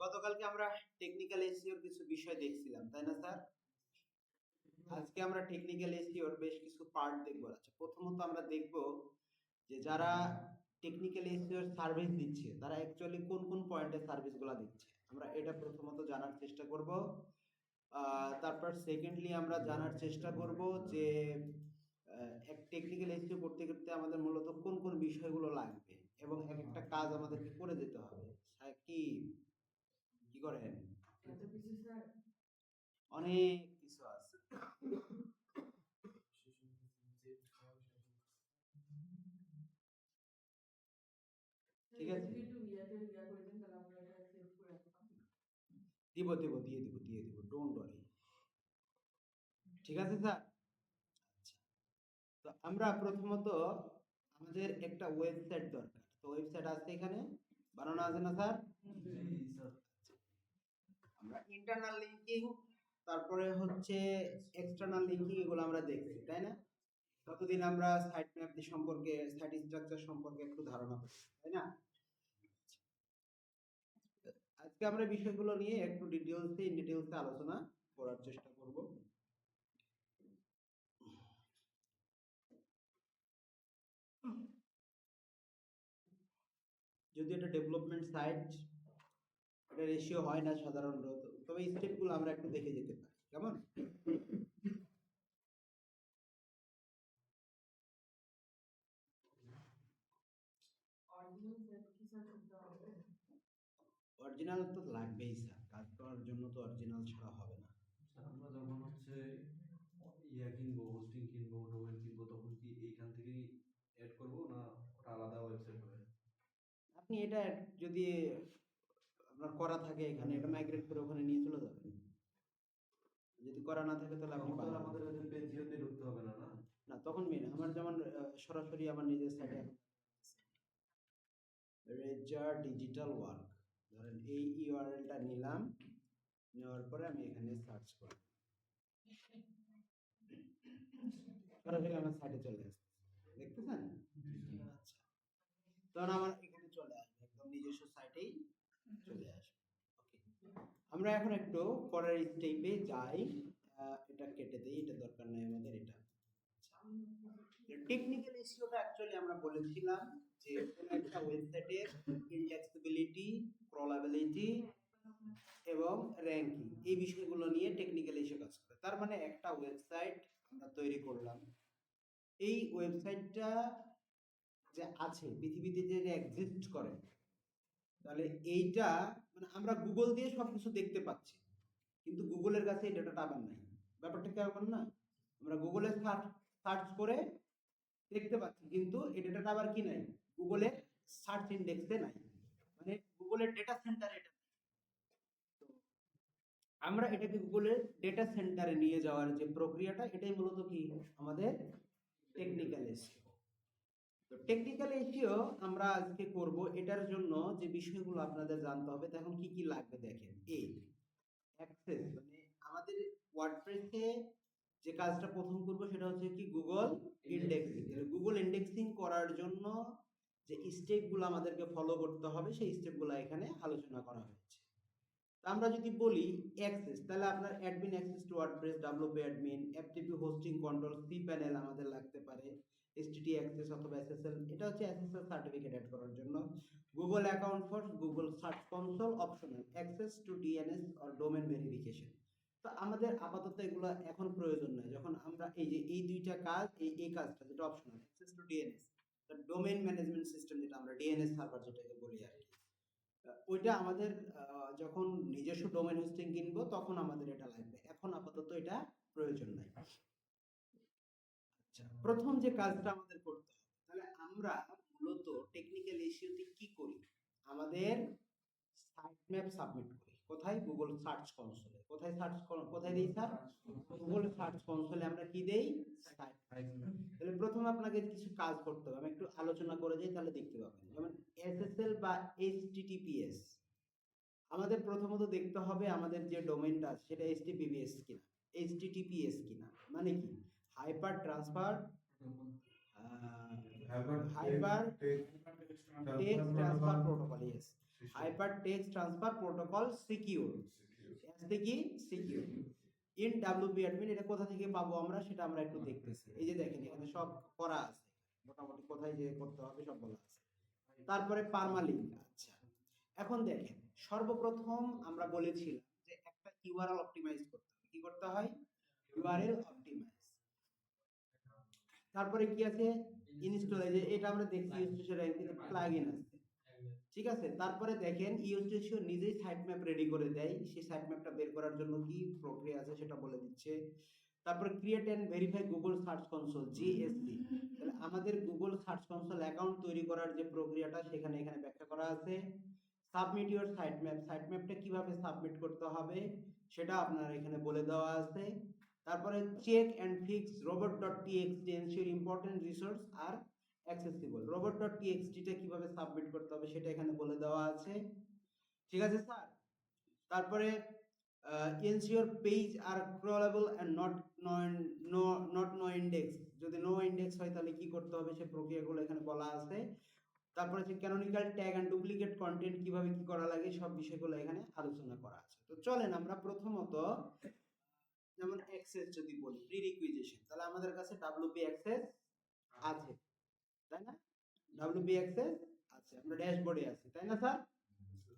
গতকালকে আমরা টেকনিক্যাল এসইওর কিছু বিষয় দেখছিলাম, তাই না স্যার? আজকে আমরা টেকনিক্যাল এসইওর বেশ কিছু পার্ট দেখব। আচ্ছা, প্রথমত আমরা দেখব যে যারা টেকনিক্যাল এসইওর সার্ভিস দিচ্ছে তারা অ্যাকচুয়ালি কোন কোন পয়েন্টে সার্ভিসগুলো দিচ্ছে, আমরা এটা প্রথমত জানার চেষ্টা করব। তারপর সেকেন্ডলি আমরা জানার চেষ্টা করব যে এক টেকনিক্যাল এসইও করতে করতে আমাদের মূলত কোন কোন বিষয়গুলো লাগবে এবং এক একটা কাজ আমাদেরকে করে যেতে হবে। সাকিব কি করেন? অনেক কিছু আছে। ঠিক আছে, দিব দিব দিয়ে দিব দিয়ে দিব, ডোন্ট ওয়ারি। ঠিক আছে স্যার। আচ্ছা, তো আমরা প্রথমত আমাদের একটা ওয়েবসাইট দরকার। তো ওয়েবসাইট আছে এখানে বানানো আছে না স্যার? আমরা ইন্টারনাল লিংকিং, তারপরে হচ্ছে এক্সটার্নাল লিংকিং, এগুলো আমরা দেখছি, তাই না? ততদিন আমরা সাইট ম্যাপ সম্পর্কে, সাইট স্ট্রাকচার সম্পর্কে একটু ধারণা পাই, তাই না? আজকে আমরা বিষয়গুলো নিয়ে একটু ডিটেলসে আলোচনা করার চেষ্টা করব। যদি এটা ডেভেলপমেন্ট সাইট, এটা রেশিও হয় না সাধারণত, তবে স্টেপগুলো আমরা একটু দেখে যেতে পারি, কেমন? অরিজিনাল তো লাগবেই স্যার, কাজ করার জন্য তো অরিজিনাল ছাড়া হবে না। আমরা যখন হচ্ছে ইয়া কিনবো, হোস্টিং কিনবো, ডোমেন কিনবো, তখন কি এইখান থেকেই অ্যাড করবো না ওটা আলাদা ওয়েবসাইট হবে? আপনি এটা যদি আপনার করা থাকে এখানে, এটা মাইগ্রেট করে ওখানে নিয়ে চলে যাবেন। যদি করা না থাকে তাহলে আপনি আমাদের কাছে পেজ জিওতে ঢুকতে হবে না, না? না, তখন মেন আমার যেমন সরাসরি আমার নিজের সাইটে রেজার ডিজিটাল ওয়ার্ক, ধরেন এই ইউআরএলটা নিলাম, নেওয়ার পরে আমি এখানে সার্চ করব, সরাসরি আমার সাইটে চলে আসছে, দেখতেছেন? আচ্ছা, তখন আমার এখানে চলে আসবে, একদম নিজস্ব সাইটেই চলে আসবে। ওকে, আমরা এখন একটু পরের স্টেপে যাই। এটা কেটে দেই, এটা দরকার নাই আমাদের। এটা টেকনিক্যাল এসইওটা অ্যাকচুয়ালি আমরা বলেছিলাম যে কোন একটা ওয়েবসাইটের ইনডেক্সিবিলিটি, ক্রলাবিলিটি এবং র‍্যাঙ্কিং, এই বিষয়গুলো নিয়ে টেকনিক্যাল এসইও কাজ করে। তার মানে একটা ওয়েবসাইট আমরা তৈরি করলাম, এই ওয়েবসাইটটা যে আছে পৃথিবীতে, যে এক্সিস্ট করে, তাহলে এইটা মানে আমরা গুগল দিয়ে সবকিছু দেখতে পাচ্ছি, কিন্তু গুগলের কাছে এই ডাটাটা আবার নাই। ব্যাপারটা কেমন না? আমরা গুগলে সার্চ করে দেখতে পাচ্ছি, কিন্তু এই ডেটাটা আবার কি নাই, গুগলের সার্চ ইন্ডেক্সে নাই, মানে গুগলের ডেটা সেন্টারে এটা। তো আমরা এটাকে গুগলের ডেটা সেন্টারে নিয়ে যাওয়ার যে প্রক্রিয়াটা, এটাই মূলত কি আমাদের টেকনিক্যাল এসইও। তো টেকনিক্যাল এসইও আমরা আজকে করব। এটার জন্য যে বিষয়গুলো আপনাদের জানতে হবে, তখন কি কি লাগবে দেখেন। অ্যাক্সেস, মানে আমাদের ওয়ার্ডপ্রেসে যে কাজটা প্রথম করব সেটা হচ্ছে কি গুগল ইন্ডেক্সিং। গুগল ইন্ডেক্সিং করার জন্য যে স্টেপগুলো আমাদেরকে ফলো করতে হবে, সেই স্টেপগুলো এখানে আলোচনা করা হয়েছে। আমরা যদি বলি অ্যাক্সেস, তাহলে আপনার admin access to WordPress, WP admin, FTP hosting control, C panel আমাদের লাগতে পারে, এসটিটি অ্যাক্সেস অথবা এসএসএল, এটা হচ্ছে এসএসএল সার্টিফিকেট অ্যাড করার জন্য। Google account for Google search console optional, access to DNS or domain verification. তো আমাদের আপাতত এগুলো এখন প্রয়োজন নাই, যখন আমরা এই যে এই দুইটা কাজ, এই কাজটা যেটা optional, access to DNS, domain management system, যেটা আমরা ডিএনএস সার্ভার যেটাকে বলি আর কি, ওইটা আমাদের যখন নিজস্ব ডোমেন হোস্টিং কিনবো তখন আমাদের এটা লাগবে, এখন আপাতত এটা প্রয়োজন নাই। আচ্ছা, প্রথম যে কাজটা আমাদের করতে হবে, তাহলে আমরা মূলত টেকনিক্যাল এসইওতে কি করি, আমাদের সাইট ম্যাপ সাবমিট করি কোথায়, গুগল সার্চ কনসোলে। কোথায় কোথায় দেই স্যার? গুগল সার্চ কনসোলে আমরা কি দেই, সাইট। তাহলে প্রথমে আপনাকে কিছু কাজ করতে হবে, আমি একটু আলোচনা করে যাই, তাহলে দেখতে পাবেন। যেমন এসএসএল বা এইচটিটিপিএস, আমাদের প্রথমত দেখতে হবে আমাদের যে ডোমেইনটা আছে সেটা এইচটিটিপিএস কিনা, এইচটিটিপিএস কিনা, মানে কি hyper transfer hyper text transfer protocol. Yes, hyper text transfer protocol secure, ST কি সিকিউর ইন ডাব্লিউপি অ্যাডমিন। এটা কোথা থেকে পাবো আমরা, সেটা আমরা একটু দেখতেছি। এই যে দেখেন এখানে সব করা আছে, মোটামুটি কোথায় যে করতে হবে সব বলা আছে। তারপরে পারমালিঙ্ক। আচ্ছা, এখন দেখেন সর্বপ্রথম আমরা বলেছিলাম যে একটা ইউআরএল অপটিমাইজ করতে হবে। কি করতে হয়? URL optimize. তারপরে কি আছে? ইনস্টল। এই যে এটা আমরা দেখছি ইউস্টেশন র্যাঙ্কিং প্লাগইন আছে, ঠিক আছে। তারপরে দেখেন ইউস্টেশন নিজেই সাইট ম্যাপ রেডি করে দেয়। সেই সাইট ম্যাপটা বের করার জন্য কি প্রক্রিয়া আছে সেটা বলে দিচ্ছে। তারপরে create and verify Google search console, GSC. তাহলে আমাদের গুগল সার্চ কনসোল অ্যাকাউন্ট তৈরি করার যে প্রক্রিয়াটা সেখানে এখানে ব্যাখ্যা করা আছে। Submit your site map, site ম্যাপটা কিভাবে সাবমিট করতে হবে সেটা আপনার এখানে বলে দেওয়া আছে। তারপরে check and fix robot.txt ensure important resource are accessible. robot.txt টা কিভাবে সাবমিট করতে হবে সেটা এখানে বলে দেওয়া আছে, ঠিক আছে স্যার। তারপরে ensure page are crawlable and not no index, যদি নো ইন্ডেক্স হয় তাহলে কি করতে হবে সে প্রক্রিয়াগুলো এখানে বলা আছে। তারপরে হচ্ছে canonical tag and duplicate content কিভাবে কি করা লাগে সব বিষয়গুলো এখানে আলোচনা করা আছে। তো চলেন আমরা প্রথমত যেমন অ্যাক্সেস যদি বলি প্রিরিকুইজিশন, তাহলে আমাদের কাছে ডাব্লিউপি অ্যাক্সেস আছে, তাই না? ডাব্লিউপি অ্যাক্সেস আছে, আমরা ড্যাশবোর্ডে আছি, তাই না স্যার? ওকে।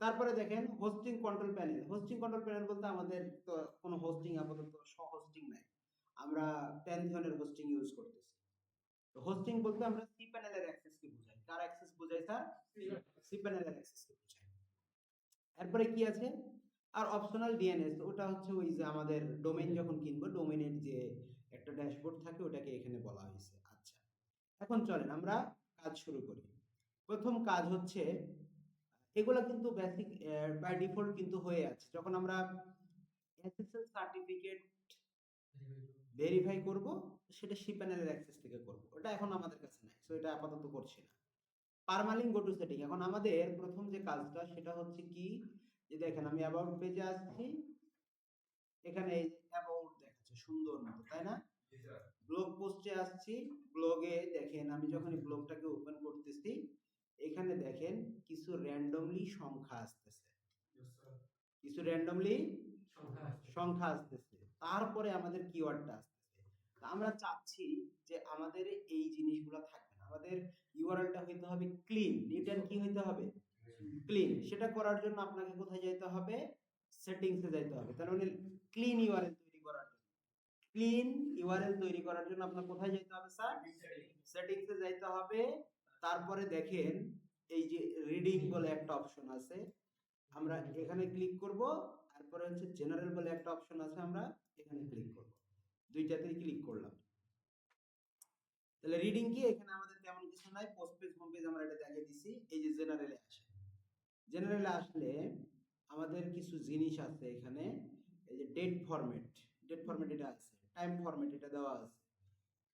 তারপরে দেখেন hosting control panel. Hosting control panel বলতে আমাদের তো কোনো হোস্টিং আপাতত হোস্টিং নাই, আমরা প্যান্থিয়নের হোস্টিং ইউজ করতেছি। তো হোস্টিং বলতে আমরা সি প্যানেলের অ্যাক্সেস কে বোঝাই। কার অ্যাক্সেস বোঝাই স্যার? সি প্যানেলের অ্যাক্সেস কে বোঝাই। এরপরে কি আছে? আর অপশনাল ডিএনএস, ওটা হচ্ছে ওই যে আমাদের ডোমেইন যখন কিনবো ডোমেইনের যে একটা ড্যাশবোর্ড থাকে ওটাকে এখানে বলা হয়েছে। আচ্ছা, এখন চলেন আমরা কাজ শুরু করি। প্রথম কাজ হচ্ছে এগুলা কিন্তু বেসিক বাই ডিফল্ট কিন্তু হয়ে আছে। যখন আমরা এসএসএল সার্টিফিকেট ভেরিফাই করব সেটা সি প্যানেলের অ্যাক্সেস থেকে করব, ওটা এখন আমাদের কাছে নাই, সো এটা আপাতত করছি না। Permalink go to setting. এখন আমাদের প্রথম যে কাজটা সেটা হচ্ছে কি, যে দেখেন আমি অ্যাবাউট পেজে আসছি, এখানে এই অ্যাবাউট দেখাচ্ছে সুন্দর মতো, তাই না? ব্লগ পোস্টে আসছি, ব্লগে দেখেন আমি যখন এই ব্লগটাকে ওপেন করতেছি এখানে দেখেন কিছু র্যান্ডমলি সংখ্যা আসতেছে, কিছু র্যান্ডমলি সংখ্যা আসতেছে। তারপরে আমাদের কিওয়ার্ডটা আসতেছে। তা আমরা চাচ্ছি যে আমাদের এই জিনিসগুলো থাকবে না, আমাদের ইউআরএলটা হইতে হবে ক্লিন, নিট এন্ড কি হইতে হবে? ক্লিন। সেটা করার জন্য আপনাকে কোথায় যেতে হবে? সেটিংসে যেতে হবে। তার মানে ক্লিন ইউআরএল তৈরি করার জন্য, ক্লিন ইউআরএল তৈরি করার জন্য আপনার কোথায় যেতে হবে স্যার? সেটিংসে যাইতে হবে। তারপরে দেখেন এই যে রিডিং বলে একটা অপশন আছে, আমরা এখানে ক্লিক করব। তারপরে হচ্ছে জেনারেল বলে একটা অপশন আছে, আমরা এখানে ক্লিক করব। দুইটাতেই ক্লিক করলাম। তাহলে রিডিং কি, এখানে আমাদের তেমন কিছু নাই, পোস্ট পেজ হোম পেজ আমরা এটা দেখিয়ে দিছি। এই যে জেনারেলে আসে, জেনারেলে আসলে আমাদের কিছু জিনিস আছে এখানে। এই যে ডেট ফরম্যাট, ডেট ফরম্যাট এটা আছে, টাইম ফরম্যাট এটা দেওয়া আছে,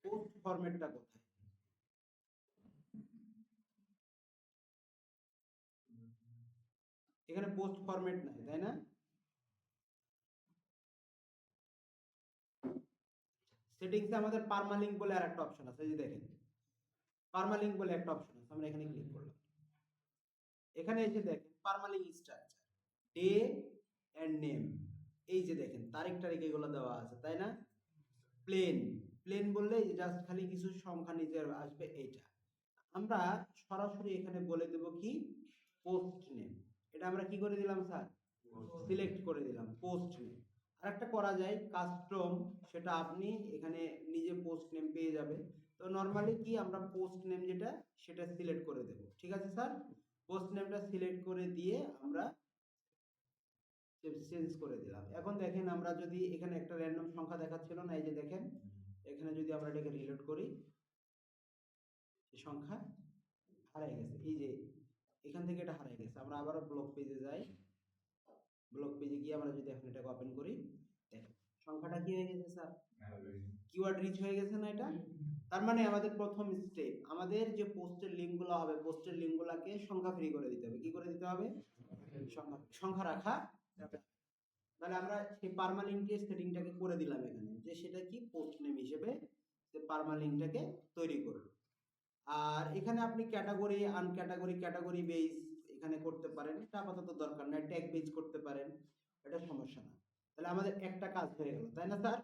পোস্ট ফরম্যাটটা কোথায়? এখানে পোস্ট ফরম্যাট নাই, তাই না? সেটিংসে আমাদের পারমালিঙ্ক বলে আরেকটা অপশন আছে, এই যে দেখেন পারমালিঙ্ক বলে একটা অপশন আছে, আমরা এখানে ক্লিক করলাম। এখানে এসে দেখেন permalink structure, day and name, এই যে দেখেন তারিখ টারিখ এগুলো দেওয়া আছে, তাই না? প্লেন, প্লেন বললে জাস্ট খালি কিছু সংখ্যা নিচে আসবে এইটা। আমরা সরাসরি এখানে বলে দেব কি পোস্ট নেম, এটা আমরা কি করে দিলাম স্যার? সিলেক্ট করে দিলাম পোস্ট নেম। আরেকটা করা যায় কাস্টম, সেটা আপনি এখানে নিজে পোস্ট নেম পেয়ে যাবে। তো নরমালি কি আমরা পোস্ট নেম যেটা সেটা সিলেক্ট করে দেব, ঠিক আছে স্যার? পোস্ট নেমটা সিলেক্ট করে দিয়ে আমরা চেঞ্জ করে দিলাম। এখন দেখেন আমরা যদি এখানে একটা র্যান্ডম সংখ্যা দেখাচ্ছিল না, এই যে দেখেন এখানে যদি আমরা এটাকে রিলোড করি এই সংখ্যা হারিয়ে গেছে, এই যে এখান থেকে এটা হারিয়ে গেছে। আমরা আবারও ব্লগ পেজে যাই, ব্লগ পেজে গিয়ে আমরা যদি এখন এটাকে ওপেন করি, দেখেন সংখ্যাটা কি হয়ে গেছে স্যার? কিওয়ার্ড রিচ হয়ে গেছে না এটা? তার মানে আমাদের প্রথম স্টেপ, আমাদের যে পোস্টের লিঙ্কগুলো হবে পোস্টের লিঙ্কগুলোকে সংখ্যা ফ্রি করে দিতে হবে। কি করে দিতে হবে? সংখ্যা রাখা যাবে। তাহলে আমরা সেই পারমালিঙ্কের সেটিংটাকে করে দিলাম এখানে, যে সেটা কি পোস্ট নেম হিসেবে যে পারমালিঙ্কটাকে তৈরি করলো। আর এখানে আপনি ক্যাটাগরি আনক্যাটাগরি ক্যাটাগরি বেস এখানে করতে পারেন, এটা আপাতত দরকার নাই, ট্যাগ পেজ করতে পারেন, এটা সমস্যা না। তাহলে আমাদের একটা কাজ হয়ে গেল, তাই না স্যার?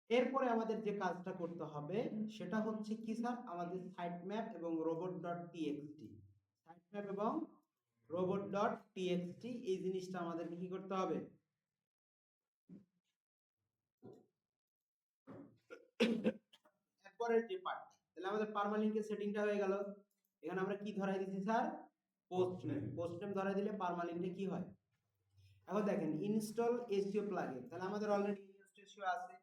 এরপরে আমাদের যে কাজটা করতে হবে সেটা হচ্ছে কি স্যার, আমাদের সাইট ম্যাপ এবং robot dot TXT, site map এবং রোবট ডট টিএক্সটি এই জিনিসটা আমাদেরকে কি করতে হবে? এরপরের যে পার্ট, তাহলে আমাদের পারমালিঙ্কের সেটিংটা হয়ে গেল। এখানে আমরা কি ধরাই দিচ্ছি sir? Post name. Post name ধরাই দিলে পারমালিঙ্কে কি হয়? এখন দেখেন ইনস্টল এসইও প্লাগইন, তাহলে আমাদের অলরেডি ইউজড এসইও আছে,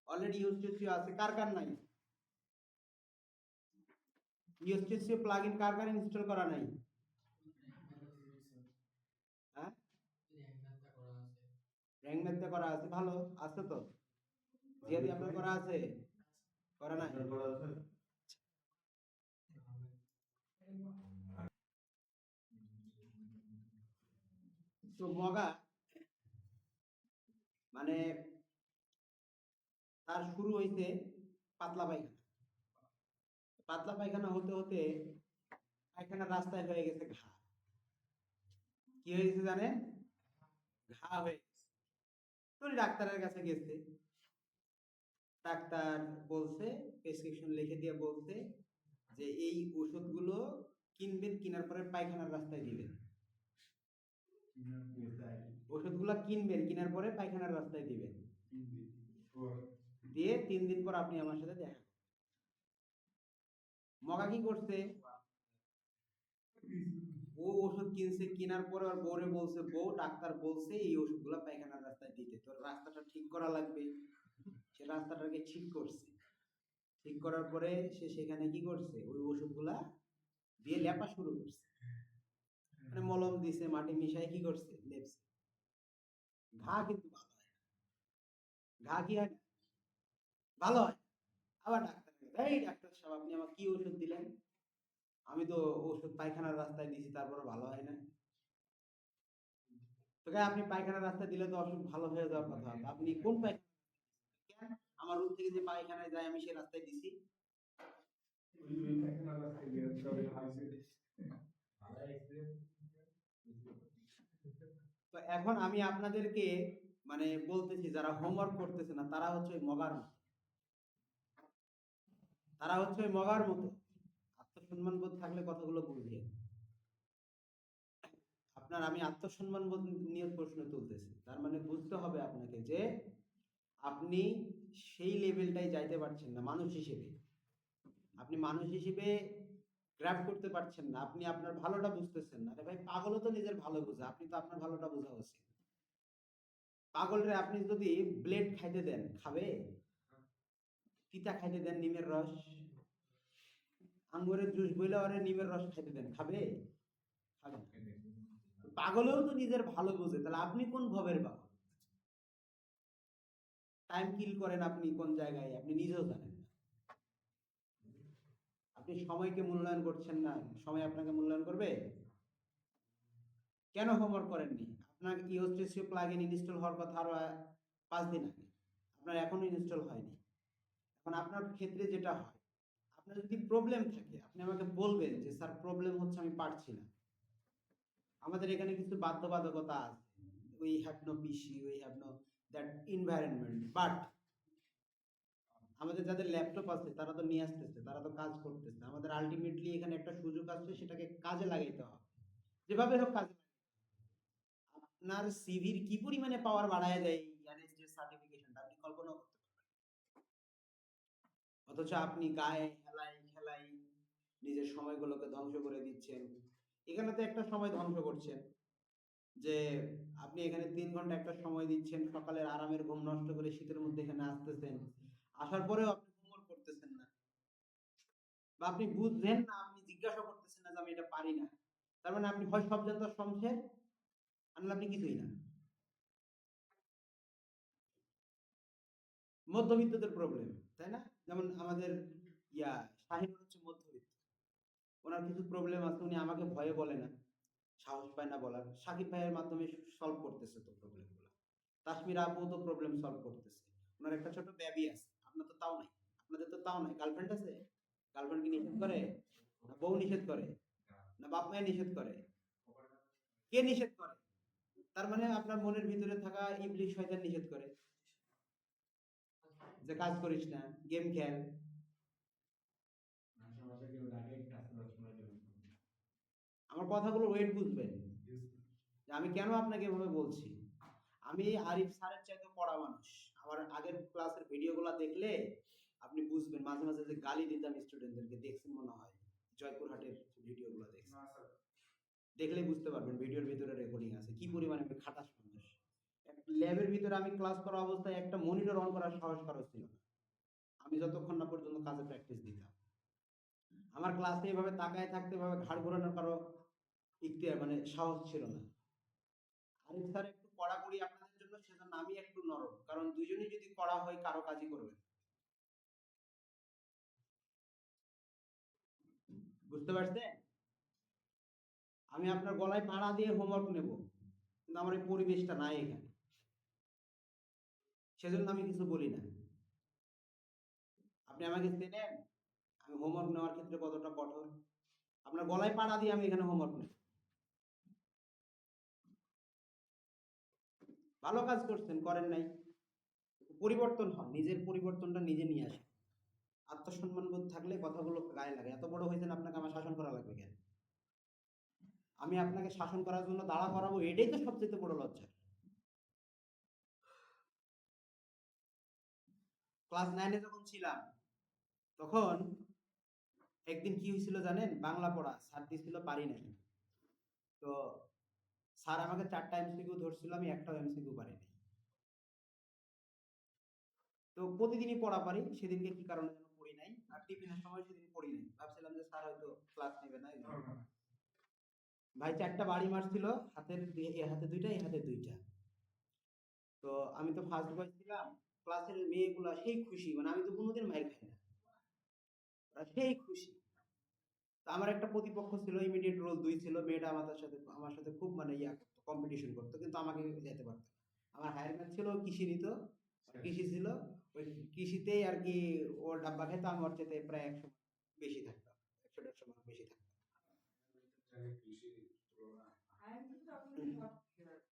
অলরেডি ইউজড এসইও আছে, কার কার নাই? ইউজড এসইও প্লাগইন কার কার ইনস্টল করা নাই? হ্যাঁ, র‍্যাঙ্ক ম্যাথটা করা আছে, ভালো আছে তো? জিয়াদি আপনার করা আছে? করা নাই? তো মগা মানে তার শুরু হইছে পাতলা পায়খানা, পাতলা পায়খানা হতে হতে পায়খানার রাস্তায় হয়ে গেছে ঘা। কি হয়ে গেছে জানেন? ঘা হয়ে গেছে। তো উনি ডাক্তারের কাছে গেছে, ডাক্তার বলছে, প্রেসক্রিপশন লিখে দিয়ে বলছে যে এই ওষুধগুলো কিনবেন, কেনার পরে পায়খানার রাস্তায় দিবেন। ওষুধগুলো কিনবেন, কেনার পরে পায়খানার রাস্তায় দিবেন, দিয়ে 3 দিন পর আপনি আমার সাথে দেখা করবেন। মগা কি করছে? ও ওষুধ কিনছে, কেনার পরে আর বউরে বলছে, বউ ডাক্তার বলছে এই ওষুধগুলো পায়খানার রাস্তায় দিতে, তোর রাস্তাটা ঠিক করা লাগবে। সে রাস্তাটাকে ঠিক করছে, ঠিক করার পরে সে সেখানে কি করছে, ওই ওষুধগুলা দিয়ে লেপা শুরু করছে, মানে মলম দিছে, মাটি মিশাই কি করছে, লেপছে। ঘা কিন্তু ভালো হয় না। ঘা কি হয় না? ভালো হয়। আবার ডাক্তার, এই ডাক্তার সাহেব আপনি আমাকে কি ওষুধ দিলেন? আমি তো ওষুধ পায়খানার রাস্তায় দিয়েছি, তারপরে ভালো হয় না। তোকে আপনি পায়খানার রাস্তায় দিলে তো অসুখ ভালো হয়ে যাওয়ার কথা, আপনি কোন পায়খানা? কেন? আমার রুম থেকে যে পায়খানায় যায় আমি সেই রাস্তায় দিছি। তো এখন আমি আপনাদেরকে মানে বলতেছি, যারা হোমওয়ার্ক করতেছে না তারা হচ্ছে ওই মগার মতো, তারা হচ্ছে ওই মগার মতো। আত্মসম্মান বোধ থাকলে কথাগুলো বুঝিয়ে, আপনার আমি আত্মসম্মান বোধ নিয়ে প্রশ্ন তুলতেছি, তার মানে বুঝতে হবে আপনাকে যে আপনি সেই লেভেলটাই যাইতে পারছেন না মানুষ হিসেবে, আপনি মানুষ হিসেবে গ্র্যাব করতে পারছেন না, আপনি আপনার ভালোটা বুঝতেছেন না। আরে ভাই, পাগলও তো নিজের ভালো বোঝে, আপনি তো আপনার ভালোটা বোঝা উচিত। পাগলরে আপনি যদি ব্লেড খাইতে দেন, খাবে? তিতা খাইতে দেন নিমের রস, আঙ্গুরের জুস বইলে ওরে নিমের রস খাইতে দেন, খাবে? খাবে না। পাগলেও তো নিজের ভালো বোঝে, তাহলে আপনি কোন ভবের পাগল? টাইম কিল করেন আপনি কোন জায়গায় আপনি নিজেও জানেন না। আপনি সময়কে মূল্যায়ন করছেন না, সময় আপনাকে মূল্যায়ন করবে? কেন হোমওয়ার্ক করেননি? আপনার ইওস্টেসিও প্লাগইন ইনস্টল হওয়ার কথা আরো 5 দিন আগে, আপনার এখনো ইনস্টল হয়নি। এখন আপনার ক্ষেত্রে যেটা হয়, আপনার যদি প্রবলেম থাকে আপনি আমাকে বলবেন যে স্যার প্রবলেম হচ্ছে আমি পারছি না। আমাদের এখানে কিছু বাধ্যবাধকতা আছে, we have no PC, we have no that environment, but আমাদের যাদের ল্যাপটপ আছে তারা তো নিয়ে আসতেছে, তারা তো কাজ করতেছে। আমাদের আলটিমেটলি এখানে একটা সুযোগ আসছে, সেটাকে কাজে লাগাইতে হবে, যেভাবে হোক কাজে। আপনার সিভির কি পরিমাণে পাওয়ার বাড়ায় দেয় এই এনএসডি সার্টিফিকেশনটা আপনি কল্পনা করতে পারবেন। অথচ আপনি গায়ে হেলাই খেলাই নিজের সময়গুলোকে ধ্বংস করে দিচ্ছেন। এখানে তো একটা সময় ধ্বংস করছেন, যে আপনি এখানে 3 ঘন্টা একটা সময় দিচ্ছেন, সকালের আরামের ঘুম নষ্ট করে শীতের মধ্যে এখানে আসতেছেন, আসার পরেও আপনি হোমওয়ার্ক করতেছেন না, বা আপনি বুঝছেন না, আপনি জিজ্ঞাসা করতেছেন না যে আমি এটা পারি না। তার মানে আপনি হয় সব জানতার সমঝেন, আর নাহলে আপনি কিছুই না। মধ্যবিত্তদের প্রবলেম, তাই না? যেমন আমাদের শাহিন হচ্ছে মধ্যবিত্ত, ওনার কিছু প্রবলেম আছে, উনি আমাকে ভয়ে বলে না, সাহস পায় না বলার। সাকিব ভাইয়ের মাধ্যমে সলভ করতেছে তো প্রবলেমগুলো, কাশ্মীর আপু তো প্রবলেম সলভ করতেছে, ওনার একটা ছোট বেবি আছে, আপনার তো তাও নাই, আপনাদের তো তাও নাই। গার্লফ্রেন্ড আছে? গার্লফ্রেন্ড কি নিষেধ করে? না বউ নিষেধ করে? না বাপ মায়ে নিষেধ করে? কে নিষেধ করে? তার মানে আপনার মনের ভিতরে থাকা ইবলিশ শয়তান নিষেধ করে যে কাজ করিস না, গেম খেল। আমার কথাগুলো ওয়েট বুঝবেন যে আমি কেন আপনাকে এভাবে বলছি। আমি আরিফ স্যারের চাইতে পড়া মানুষ। আমার আগের ক্লাসের ভিডিওগুলো দেখলে আপনি বুঝবেন। মাঝে মাঝে যে গালি দিতাম স্টুডেন্টদেরকে, দেখছেন মনে হয় জয়পুরহাটের ভিডিওগুলো দেখছেন, দেখলেই বুঝতে পারবেন ভিডিওর ভিতরে রেকর্ডিং আছে কি পরিমাণে আমি খাটাস মানুষ। ল্যাবের ভিতরে আমি ক্লাস করা অবস্থায় একটা মনিটর অন করার সাহস কারো ছিল না, আমি যতক্ষণ না পর্যন্ত কাজে প্র্যাকটিস দিতাম। আমার ক্লাসে এভাবে তাকায় থাকতে, এভাবে ঘাড় ঘোরানোর কারো ইখতিয়ার মানে সাহস ছিল না। আরিফ স্যার একটু কড়াকড়ি আপনাদের জন্য, সেজন্য আমি একটু নরম, কারণ দুজনেই যদি কড়া হয় কারো কাজই করবে না। বুঝতে পারছেন? আমি আপনার গলায় পাড়া দিয়ে হোমওয়ার্ক নেব, কিন্তু আমার এই পরিবেশটা নাই এখানে, সেজন্য আমি কিছু বলি না। আপনি আমাকে চেনেন আমি হোমওয়ার্ক নেওয়ার ক্ষেত্রে কতটা কঠোর। আপনার গলায় পাড়া দিয়ে আমি এখানে হোমওয়ার্ক নেব। ভালো কাজ করছেন, করেন নাই, পরিবর্তন হন, নিজের পরিবর্তনটা নিজে নিয়ে আসেন। আত্মসম্মান বোধ থাকলে কথাগুলো গায়ে লাগে। এত বড় হয়েছেন, আপনাকে আমার শাসন করা লাগবে কেন? আমি আপনাকে শাসন করার জন্য দাঁড়া করাবো, এটাই তো সবচেয়ে বড় লজ্জা। ক্লাস 9-এ যখন ছিলাম তখন একদিন কি হয়েছিল জানেন? বাংলা পড়া স্যার দিছিল, পারি নাই। তো স্যার আমাকে 4টা এমসিকিউ ধরছিল, আমি একটাও এমসিকিউ পারি নাই। তো প্রতিদিনই পড়া পারি, সেদিনকে কি কারণে যেন পড়ি নাই, আর টিফিনের সময় সেদিন পড়ি নাই। ভাবছিলাম যে স্যার হয়তো ক্লাস নেবে না, এই জন্য। ভাই 4টা বাড়ি মারছিল, এ হাতে 2টা, এই হাতে 2টা। তো আমি তো ফার্স্ট বয় ছিলাম, ক্লাসের মেয়েগুলা সেই খুশি, মানে আমি তো কোনোদিন মাইর খাই না, ওরা সেই খুশি। তো আমার একটা প্রতিপক্ষ ছিল, ইমিডিয়েট রোল 2 ছিল, মেয়েটা আমার সাথে খুব মানে কম্পিটিশন করতো, কিন্তু আমাকে যেতে পারতো না। আমার হায়ার ম্যাথ ছিল, ও কৃষি নিত, কৃষি ছিল, ওই কৃষিতেই আর কি ওর ডাব্বা খেতো, আমি ওর চাইতে প্রায় 100 বেশি থাকতাম, 100-150 মার্ক বেশি থাকতাম।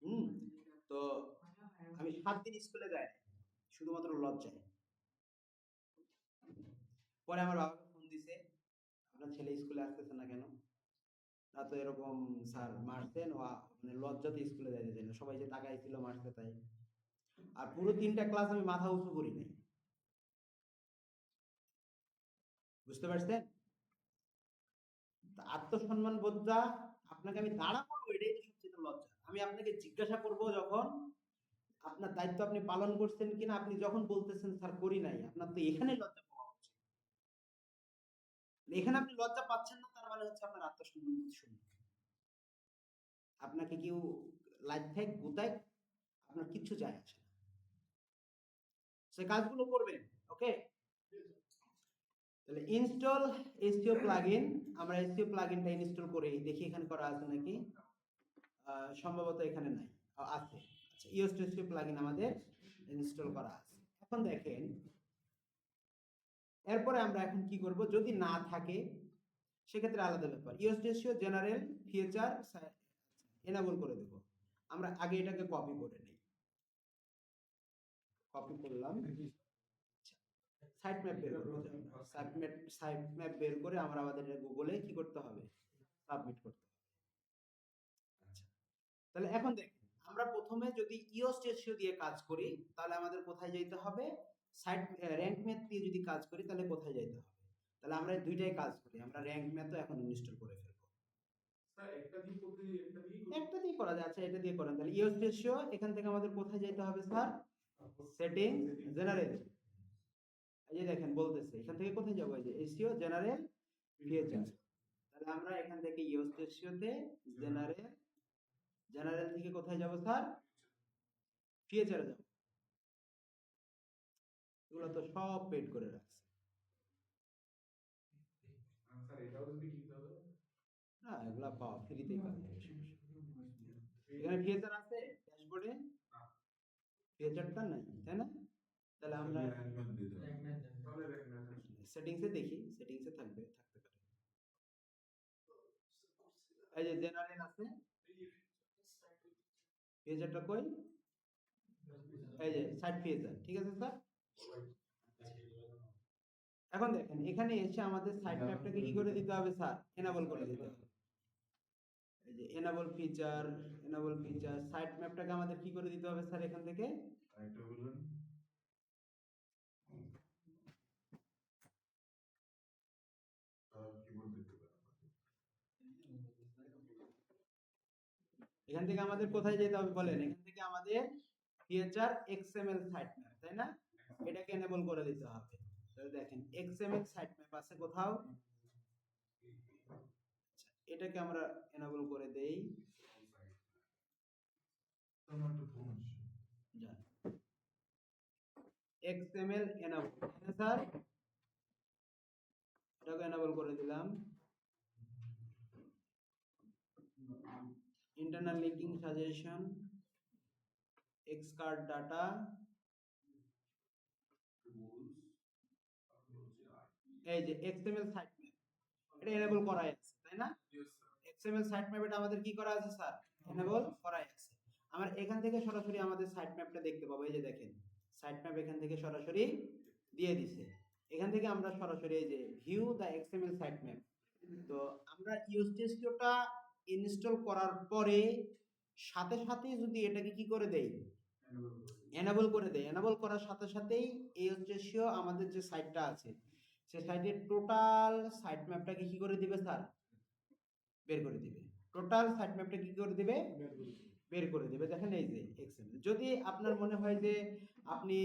হুম। তো আমি 7 দিন স্কুলে যাই নাই, শুধুমাত্র লজ্জায়। পরে আমার বাবাকে ফোন দিছে, আপনার ছেলে স্কুলে আসতেছে না কেন? তা তো এরকম স্যার মারছেন, ও মানে লজ্জাতে স্কুলে যাইতে চাই না, সবাই যে তাকাইছিল মারছে তাই। আর পুরো 3টা ক্লাস আমি মাথা উঁচু করি নাই। বুঝতে পারছেন? তা আত্মসম্মান বোধটা, আপনাকে আমি দাঁড়া করবো, এটাই তো সবচেয়ে লজ্জা। আমি আপনাকে জিজ্ঞাসা করব যখন, আপনার দায়িত্ব আপনি পালন করছেন কিনা, আপনি যখন বলতেছেন স্যার করি নাই, আপনার তো এখানে লজ্জা পাওয়া উচিত। এখানে আপনি লজ্জা পাচ্ছেন না, তার মানে হচ্ছে আপনার আত্মসম্মান বোধ শূন্য। আপনাকে কেউ লাইফ থাক গুতায়, আপনার কিচ্ছু যায় আসে না। সে কাজগুলো করবেন। ওকে, তাহলে ইনস্টল এসটিও প্লাগইন। আমরা এসটিও প্লাগইনটা ইনস্টল করে দেখি এখানে করা আছে নাকি। সম্ভবত এখানে নাই, আছে। আচ্ছা, ইওস্টেসিও প্লাগইন আমাদের ইনস্টল করা আছে। এখন দেখেন, এরপরে আমরা এখন কি করব, যদি না থাকে সেক্ষেত্রে আলাদা ব্যাপার। ইওস্টেসিও জেনারেল ফিচার এনেবল করে দেব। আমরা আগে এটাকে কপি করে নেই, কপি করলাম, সাইট ম্যাপ বের করতে হবে। সাইট ম্যাপ বের করে আমরা আমাদের গুগলে কি করতে হবে, সাবমিট করতে হবে। আচ্ছা, তাহলে এখন দেখেন, আমরা প্রথমে যদি ইওস রেশিও দিয়ে কাজ করি তাহলে আমাদের কোথায় যেতে হবে, সাইট র‍্যাঙ্ক ম্যাথ দিয়ে যদি কাজ করি তাহলে কোথায় যেতে হবে। তাহলে আমরা দুইটাই কাজ করি, আমরা র‍্যাঙ্ক ম্যাথও এখন ইনস্টল করে ফেলবো। স্যার একটা দিয়ে করা যায়। আচ্ছা, এটা দিয়ে করেন। তাহলে ইওস রেশিও এখান থেকে আমাদের কোথায় যেতে হবে স্যার, সেটিং, জেনারেল। এই যে দেখেন বলতেছে এখান থেকে কোথায় যাবো, এই যে এসইও জেনারেল ফিচার। তাহলে আমরা এখান থেকে ইওস রেশিওতে জেনারেল, জেনারেল থেকে কোথায় যাব স্যার, ফিচারে যাব। এগুলো তো সব পেড করে রাখছে। স্যার এটাও যদি ঠিক হবে না, এগুলা পাওয়া ফ্রিতেই পাওয়া যায়। এখানে ফিচার আছে ড্যাশবোর্ডে, ফিচারটা নাই, তাই না? তাহলে আমরা সেটিংসে দেখি, সেটিংসে থাকতে পারে। এই যে জেনারেল আছে, ফিচারটা কই, এই যে সাইড ফিচার, ঠিক আছে স্যার। এখন দেখেন এখানে এসে আমাদের সাইড ম্যাপটাকে কি করে দিতে হবে স্যার, এনেবল করে দিতে হবে। এই যে এনেবল ফিচার সাইড ম্যাপটাকে আমাদের কি করে দিতে হবে স্যার, এখান থেকে আরেকটা বলুন। কিবোর্ড দেখতে পারেন। এখান থেকে আমাদের কোথায় যেতে হবে বলেন, এখান থেকে আমাদের ফিচার এক্সএমএল সাইট ম্যাপ, তাই না, এটাকে এনেবল করে দিতে হবে। তাহলে দেখেন এক্সএমএল সাইট ম্যাপ আছে কোথাও, এটাকে আমরা এনেবল করে দেই। আমার একটু ফোন আসছে। এক্সএমএল এনেবল, স্যার এটাকে এনেবল করে দিলাম। ইন্টারনাল লিঙ্কিং সাজেশন, এক্সকার্ড ডাটা, এই যে এক্সএমএল সাইট ম্যাপ, এটা এনেবল করাই আছে, তাই না। এক্সএমএল সাইট ম্যাপ এটা আমাদের কি করা আছে স্যার, এনেবল করাই আছে। আমরা এখান থেকে সরাসরি আমাদের সাইট ম্যাপটা দেখতে পাবো। এই যে দেখেন সাইট ম্যাপ এখান থেকে সরাসরি দিয়ে দিছে। এখান থেকে আমরা সরাসরি এই যে ভিউ দা এক্সএমএল সাইট ম্যাপ, তো আমরা ইউএসটিএসটা ইনস্টল করার পরে সাথে সাথে যদি এটাকে কি করে দেই, এনেবল করে দেই, এনেবল করার সাথে সাথেই এই হচ্ছে আমাদের যে সাইটটা আছে সে সাইটের টোটাল সাইট ম্যাপটাকে কি করে দিবে স্যার, বের করে দিবে। টোটাল সাইট ম্যাপটা কি করে দিবে, বের করে দিবে। দেখেন এই যে এক্সএমএল, যদি আপনার মনে হয় যে আপনি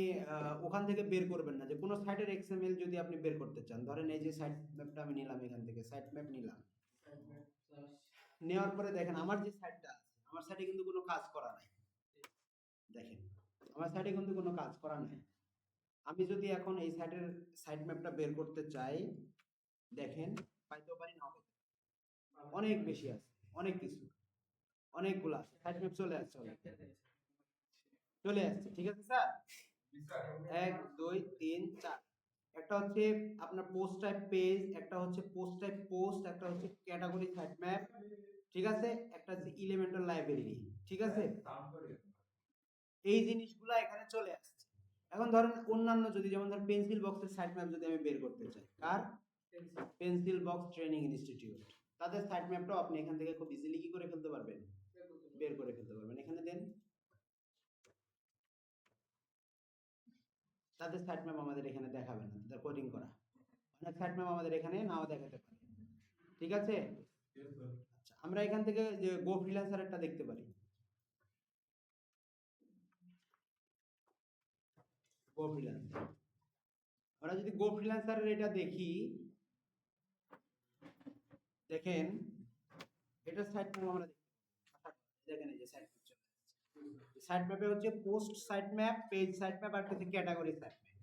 ওখান থেকে বের করবেন না, যে কোনো সাইটের এক্সএমএল যদি আপনি বের করতে চান, ধরেন এই যে সাইট ম্যাপটা আমি নিলাম, এখান থেকে সাইট ম্যাপ নিলাম, নেওয়ার পরে দেখেন আমার যে সাইটটা আছে, আমার সাইটে কিন্তু কোনো কাজ করা নাই। দেখেন আমার সাইটে কিন্তু কোনো কাজ করা নাই। আমি যদি এখন এই সাইটের সাইট ম্যাপটা বের করতে চাই, দেখেন পাইতেও পারি, নাও পাইতে পারি। অনেক বেশি আছে, অনেক কিছু, অনেকগুলো আছে সাইট ম্যাপ, চলে আসছে চলে আসছে, ঠিক আছে স্যার। 1 2 3 4, একটা হচ্ছে আপনার পোস্ট টাইপ পেজ, একটা হচ্ছে পোস্ট টাইপ পোস্ট, একটা হচ্ছে ক্যাটাগরি সাইট ম্যাপ, ঠিক আছে, একটা হচ্ছে এলিমেন্টাল লাইব্রেরি, ঠিক আছে। এই জিনিসগুলো এখানে চলে আসছে। এখন ধরেন অন্যান্য যদি, যেমন ধর পেন্সিল বক্সের সাইট ম্যাপ যদি আমি বের করতে চাই, কার, পেন্সিল বক্স ট্রেনিং ইনস্টিটিউট, তাদের সাইট ম্যাপটাও আপনি এখান থেকে খুব ইজিলি কি করে ফেলতে পারবেন, বের করে ফেলতে পারবেন। এখানে দেন তাদের সাইট ম্যাপ আমাদের এখানে দেখাবে না, তাদের কোডিং করা অনেক সাইট ম্যাপ আমাদের এখানে নাও দেখাতে পারে, ঠিক আছে। আচ্ছা আমরা এখান থেকে যে গো ফ্রিল্যান্সারটা দেখতে পারি, গো ফ্রিল্যান্সার, আমরা যদি গো ফ্রিল্যান্সারের এটা দেখি, দেখেন এটা সাইট ম্যাপ আমরা দেখেন, এই যে সাইট ম্যাপ চলে আসছে। সাইট ম্যাপে হচ্ছে post site map, page site map, আর হচ্ছে ক্যাটাগরি সাইট ম্যাপ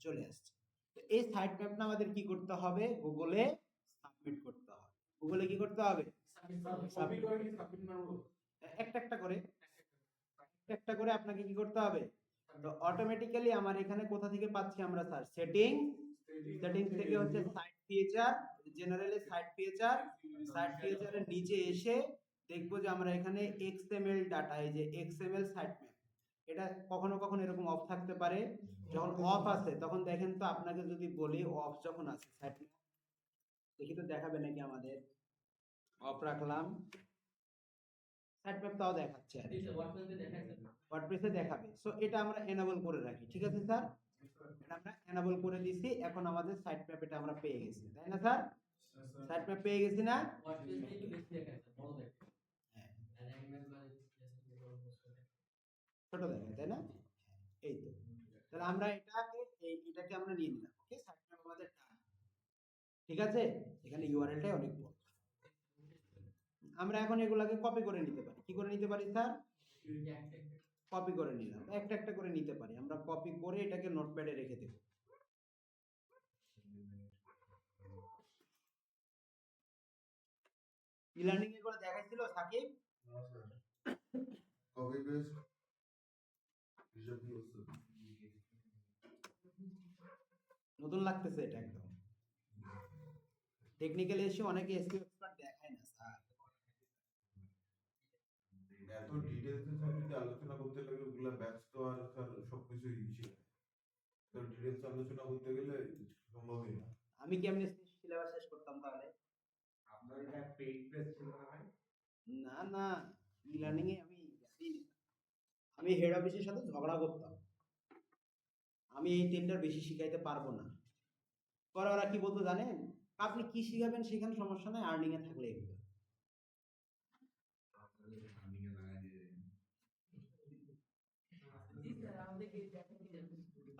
চলে আসছে। তো এই সাইট ম্যাপটা আমাদের কি করতে হবে, গুগলে সাবমিট করতে হবে। গুগলে কি করতে হবে, কপি করে কি সাবমিট মারবো? একটা একটা করে, একটা একটা করে আপনাকে কি করতে হবে। তো অটোমেটিক্যালি আমার এখানে কোথা থেকে পাচ্ছি আমরা স্যার, সেটিংস থেকে হচ্ছে সাইট ফিচার, জেনারেলি সাইট ফিচারের নিচে এসে দেখবো যে আমরা এখানে এক্সএমএল ডাটা, এই যে এক্সএমএল সাইট ম্যাপ, এটা কখনো কখনো এরকম অফ থাকতে পারে। যখন অফ আছে তখন দেখেন তো, আপনাকে যদি বলি অফ যখন আছে সাইট ম্যাপ, দেখি তো দেখাবে নাকি আমাদের, অফ রাখলাম, সাইট ম্যাপ তাও দেখাচ্ছে আর কি, ওয়ার্ডপ্রেসে দেখাবে। সো এটা আমরা এনেবল করে রাখি, ঠিক আছে স্যার, এটা আমরা এনেবল করে দিছি। এখন আমাদের সাইট ম্যাপ এটা আমরা পেয়ে গেছি, তাই না স্যার, সাইট ম্যাপ পেয়ে গেছি না, ছোট দেখায়, তাই না, এই তো। তাহলে আমরা এটাকে আমরা নিয়ে নিলাম, ওকে, সাইট ম্যাপ আমাদের ডান, ঠিক আছে। এখানে ইউআরএলটাই অনেক বড়। আমরা এখন এগুলাকে কপি করে নিতে পারি, কি করে নিতে পারি স্যার, কপি করে নিলাম, একটা একটা করে নিতে পারি। আমরা কপি করে এটাকে নোটপ্যাডে রেখে দেব। ই লার্নিং এ করে দেখাইছিল সাকিব, না স্যার, কপি পেস্ট হিসাব করতে। নতুন লাগতেছে এটা একদম। টেকনিক্যাল ইস্যু অনেকে এসকিউ এক্সপার্ট দেখায় না স্যার। ডিটেলস স্যার যদি আলোচনা করতে লাগে ওগুলা ব্যাচ তো আর স্যার সবকিছুই শিখে তো ডিটেলস আলোচনা করতে গেলে সম্ভবই না। আমি কেমনে সিলেবাস শেষ করতাম তাহলে? আপনার এটা পেইড বেস ছিল না ভাই? না না, ই লার্নিং এ আমি হেড অফিসের সাথে ঝগড়া করতাম, আমি এই 3টার বেশি শিখাইতে পারবো না। পরে ওরা কি বলতো জানেন, আপনি কি শিখাবেন সেখানে সমস্যা নাই, আর্নিং এ থাকলেই হবে। আপনাদের রানিং এ লাগাই দিয়ে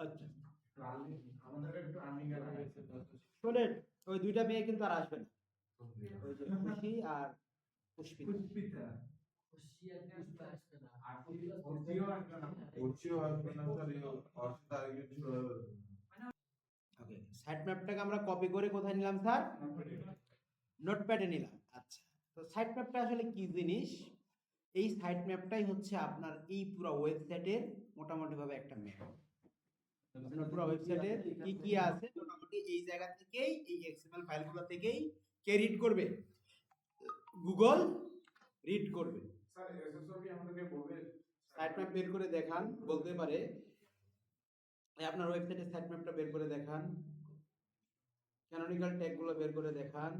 আচ্ছা আমাদের একটু আর্নিং এর লাগাইছে। শোনেন, ওই 2টা মেয়ে কিন্তু আর আসবে না, ওই যে খুশি আর পুষ্পিতা। পুষ্পিতা আর ওটিও আসবে না। ওচিও আসবে না স্যার, এই অর্থ আরেকজন ছিল। ওকে, সাইট ম্যাপটাকে আমরা কপি করে কোথায় নিলাম স্যার? নোটপ্যাডে নিলাম। আচ্ছা, তো সাইট ম্যাপটা আসলে কি জিনিস? এই সাইট ম্যাপটাই হচ্ছে আপনার এই পুরো ওয়েবসাইটের মোটামুটি ভাবে একটা ম্যাপ। আপনার পুরো ওয়েবসাইটের কি কি আছে মোটামুটি এই জায়গা থেকেই, এই এক্সএমএল ফাইলগুলো থেকেই কে রিড করবে? গুগল রিড করবে। স্যার এসএসওপি আমাদেরকে বলবে সাইট ম্যাপ বের করে দেখান, বলতে পারে এই আপনার ওয়েবসাইটের সাইট ম্যাপটা বের করে দেখান, ক্যানোনিক্যাল ট্যাগগুলো বের করে দেখান।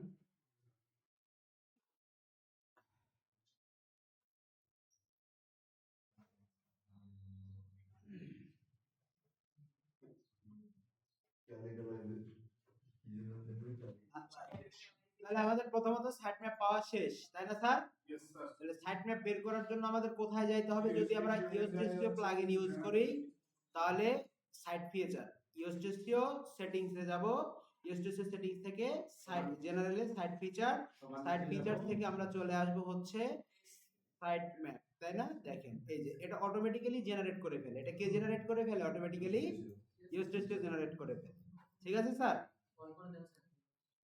আচ্ছা, তাহলে আমাদের প্রথমত সাইট ম্যাপ পাওয়া শেষ, তাই না স্যার? Yes sir. তাহলে সাইট ম্যাপ বের করার জন্য আমাদের কোথায় যাইতে হবে? যদি আমরা ইওস্টেসিও প্লাগইন ইউজ করি তাহলে সাইট ফিচার, ইওস্টেসিও সেটিংসে যাব, ইওস্টেসিও সেটিংস থেকে সাইট জেনারেলে সাইট ফিচার, সাইট ফিচার থেকে আমরা চলে আসব হচ্ছে সাইট ম্যাপ, তাই না? দেখেন এই যে এটা অটোমেটিক্যালি জেনারেট করে ফেলে। এটা কে জেনারেট করে ফেলে? অটোমেটিক্যালি ইওস্টেসিও জেনারেট করে ফেলে। ঠিক আছে স্যার?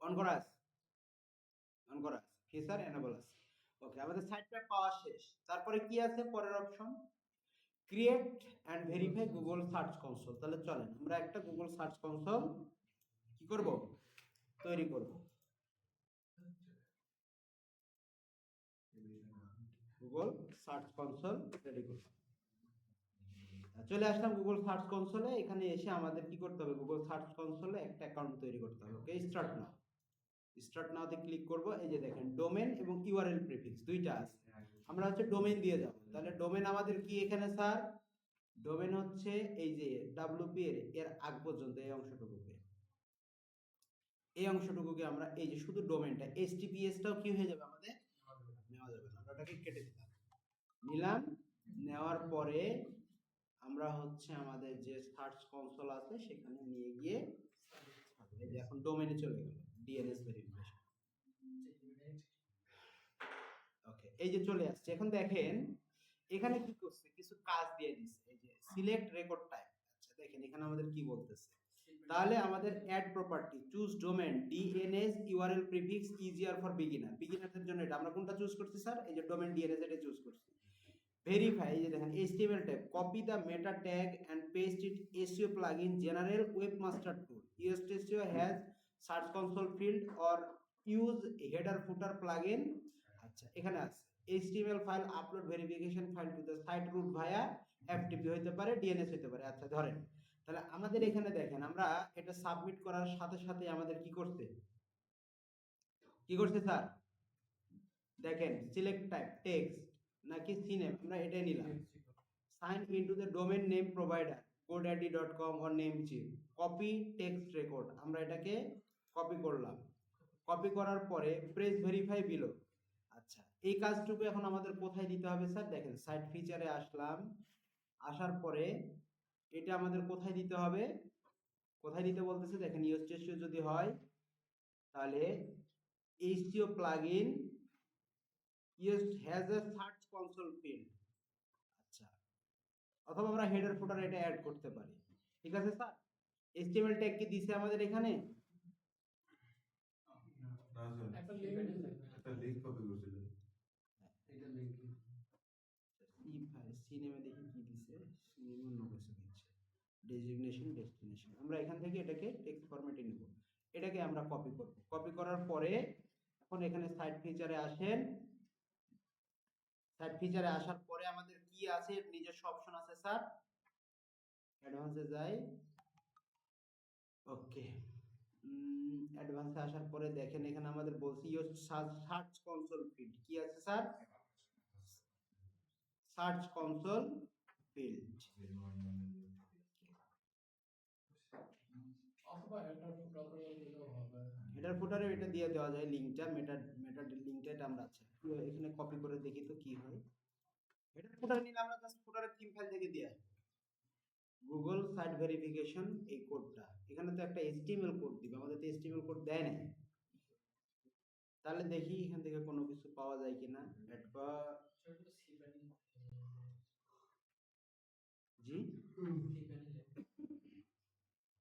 অন করা আছে, অন করা আছে, ফিচার এনেবল আছে। ওকে, আমাদের সাইট ম্যাপ পাওয়া শেষ। তারপরে কি আছে পরের option? Create and verify Google search console. তাহলে চলেন আমরা একটা গুগল সার্চ কনসোল কি করব? তৈরি করব। গুগল সার্চ কনসোল রেডি করব। চলে আসলাম গুগল সার্চ কনসোলে। এখানে এসে আমাদের কি করতে হবে? গুগল সার্চ কনসোলে একটা অ্যাকাউন্ট তৈরি করতে হবে। ওকে, স্টার্ট নাও। স্টার্ট নাওতে ক্লিক করব। এই যে দেখেন ডোমেন এবং ইউআরএল প্রিফিক্স দুইটা আছে। আমরা হচ্ছে ডোমেন দিয়ে যাব। তাহলে ডোমেন আমাদের কি এখানে স্যার? ডোমেন হচ্ছে এই যে ডব্লিউপি এর আগ পর্যন্ত এই অংশটুকুকে, এই অংশটুকুকে আমরা এই যে শুধু ডোমেনটা, এইচটিটিপিএস টাও কি হয়ে যাবে আমাদের? নেওয়া যাবে না, আমরা ওটাকে কেটে দিলাম। নিলাম, নেওয়ার পরে আমরা হচ্ছে আমাদের যে সার্চ কনসোল আছে সেখানে নিয়ে গিয়ে এই যে এখন ডোমেনে চলে গেল, ডিএনএস ভেরিফিকেশন। ওকে, এই যে চলে আসছে। এখন দেখেন এখানে কি করছে, কিছু কাজ দিয়ে দিচ্ছে। এই যে সিলেক্ট রেকর্ড টাইপ। আচ্ছা দেখেন এখানে আমাদের কি বলতেছে, তাহলে আমাদের add property, choose domain, DNS URL prefix easier for beginner. বিগিনারদের জন্য এটা আমরা কোনটা চুজ করছি স্যার? এই যে ডোমেন ডিএনএস এটা চুজ করছি। ভেরিফাই, এই যে দেখেন HTML tag, copy the meta tag and paste it SEO plugin general webmaster tool. SEO has search console field or use header footer plugin। আচ্ছা এখানে আছে HTML file upload verification file to the site root via FTP হইতে পারে, DNS হইতে পারে। আচ্ছা ধরেন তাহলে আমাদের এখানে দেখেন আমরা এটা সাবমিট করার সাথে সাথে আমাদের কি করতে স্যার? দেখেন সিলেক্ট টাইপ টেক্সট নাকি সিনেম, আমরা এটাই নিলাম। Sign into the domain name provider godaddy.com or namecheap, copy text record, আমরা এটাকে কপি করলাম। কপি করার পরে প্রেস ভেরিফাই বিলো। আচ্ছা এই কাজটুকু এখন আমাদের কোথায় দিতে হবে স্যার? দেখেন সাইট ফিচারে আসলাম, আসার পরে এটা আমাদের কোথায় দিতে হবে? কোথায় দিতে বলতেছে দেখেন, ইওস্টেসিও যদি হয় তাহলে SEO plugin has a search console field। আচ্ছা, অথবা আমরা হেডার ফুটার এটা অ্যাড করতে পারি। ঠিক আছে স্যার? HTML ট্যাগ কি দিছে আমাদের এখানে? না স্যার, একটা লিংক কপি করছিলেন। এটা লিংক সিনেমে দেখি কি দিছে, সিনেমে অন্য কিছু দিচ্ছে, ডেজিগনেশন ডেস্টিনেশন। আমরা এখান থেকে এটাকে টেক্সট ফরম্যাটে নিব, এটাকে আমরা কপি করব। কপি করার পরে এখন এখানে সাইট ফিচারে আসেন। সাইট ফিচারে আসার পরে আমাদের কি আছে, এর নিজস্ব অপশন আছে স্যার। অ্যাডভান্সে যাই, ওকে। অ্যাডভান্সে আসার পরে দেখেন এখানে আমাদের বলছি ইউর সার্চ কনসোল ফিল্ড কি আছে স্যার, সার্চ কনসোল ফিল্ড। অথবা হেডার ফুটারে দিলেও হবে। হেডার ফুটারে এটা দিয়ে দেওয়া যায়, লিংকটা মেটা লিংকটা এটা আমরা আছে এখানে কপি করে দেখি তো কি হয়। হেডার ফুটারে নিলে আমরা জাস্ট ফুটারের থিম ফাইল থেকে দিয়ে আসি। গুগল সাইট ভেরিফিকেশন এই কোডটা, এখানে তো একটা HTML কোড দিবে, আমাদের তো HTML কোড দেয় না। তাহলে দেখি এখান থেকে কোনো কিছু পাওয়া যায় কিনা। জি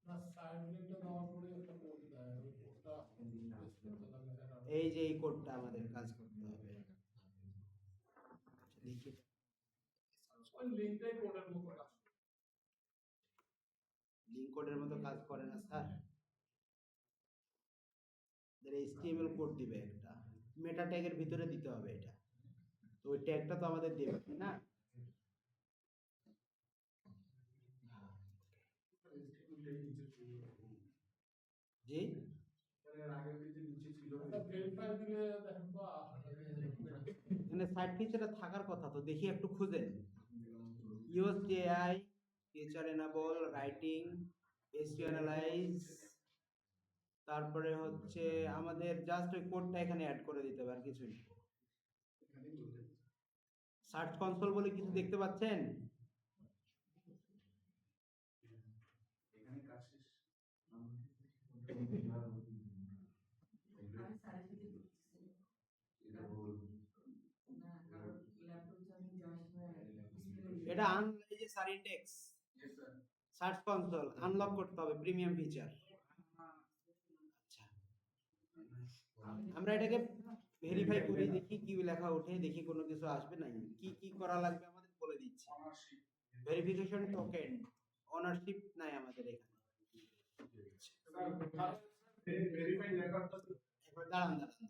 না সাইড লিংকটা দেওয়ার পরে একটা কোড দেয়, ওই কোডটা এই যে এই কোডটা আমাদের কাজ করতে হবে। আচ্ছা দেখি, ওই লিংকটাই কোডের মতো কাজ করে। লিংক কোডের মতো কাজ করে না স্যার, HTML কোড দিবে একটা, মেটা ট্যাগের ভিতরে দিতে হবে এটা, তো ওই ট্যাগটা তো আমাদের দেবে না। জি এর আগে যে নিচে ছিল ভেরিফাই দিলে দেখেন তো এখানে সাইট ফিচারটা থাকার কথা, তো দেখি একটু খুঁজেন। Use AI, feature enable, writing, SEO analyse, তারপরে হচ্ছে আমাদের জাস্ট ওই কোডটা এখানে অ্যাড করে দিতে হবে, আর কিছুই না। সার্চ কনসোল বলে কিছু দেখতে পাচ্ছেন? এখানে কাজ শেষ। এটা এই যে sir index search console unlock করতে হবে, প্রিমিয়াম ফিচার। আচ্ছা আমরা এটাকে ভেরিফাই করি, দেখি কি লেখা ওঠে, দেখি কোনো কিছু আসবে নাকি, কি কি করা লাগবে আমাদের বলে দিচ্ছি। ভেরিফিকেশন টোকেন, ওনারশিপ নাই আমাদের এখানে। ভেরিফাই লেখাটা একবার দাঁড়ান দাঁড়ান দাঁড়ান,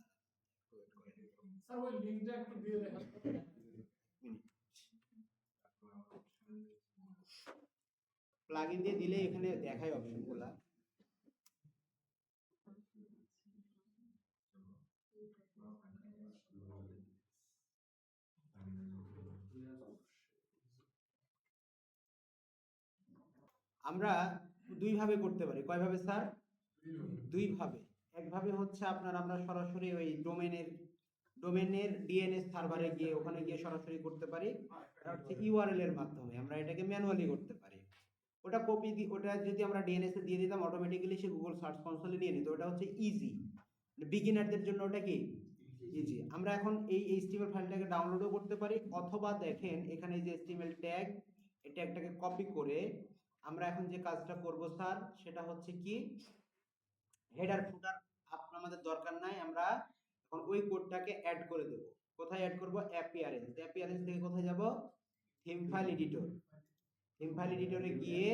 স্যার ওই লিংকটা একটু দিয়ে দেখান। প্লাগইন দিয়ে দিলে এখানে দেখায় অপশনগুলা। আমরা দুই ভাবে করতে পারি, কয় ভাবে স্যার? দুই ভাবে। একভাবে হচ্ছে আপনার আমরা সরাসরি ওই ডোমেনের DNS সার্ভারে গিয়ে ওখানে গিয়ে সরাসরি করতে পারি, আর হচ্ছে URL এর মাধ্যমে আমরা এটাকে ম্যানুয়ালি করতে পারি। ওটা কপি দি, ওটা যদি আমরা DNS এ দিয়ে দিতাম অটোমেটিক্যালি সে গুগল সার্চ কনসোলে নিয়ে নিত, ওটা হচ্ছে ইজি। বিগিনারদের জন্য ওটা কি ইজি। আমরা এখন এই HTML ফাইলটাকে ডাউনলোডও করতে পারি, অথবা দেখেন এখানে যে HTML ট্যাগ, এই ট্যাগটাকে কপি করে আমরা এখন যে কাজটা করব স্যার সেটা হচ্ছে কি, হেডার ফুটার আমাদের দরকার নাই, আমরা এখন ওই কোডটাকে অ্যাড করে দেব। কোথায় অ্যাড করব? অ্যাপিয়ারেন্স থেকে কোথায় যাব? Theme file editor. Theme file এডিটরে গিয়ে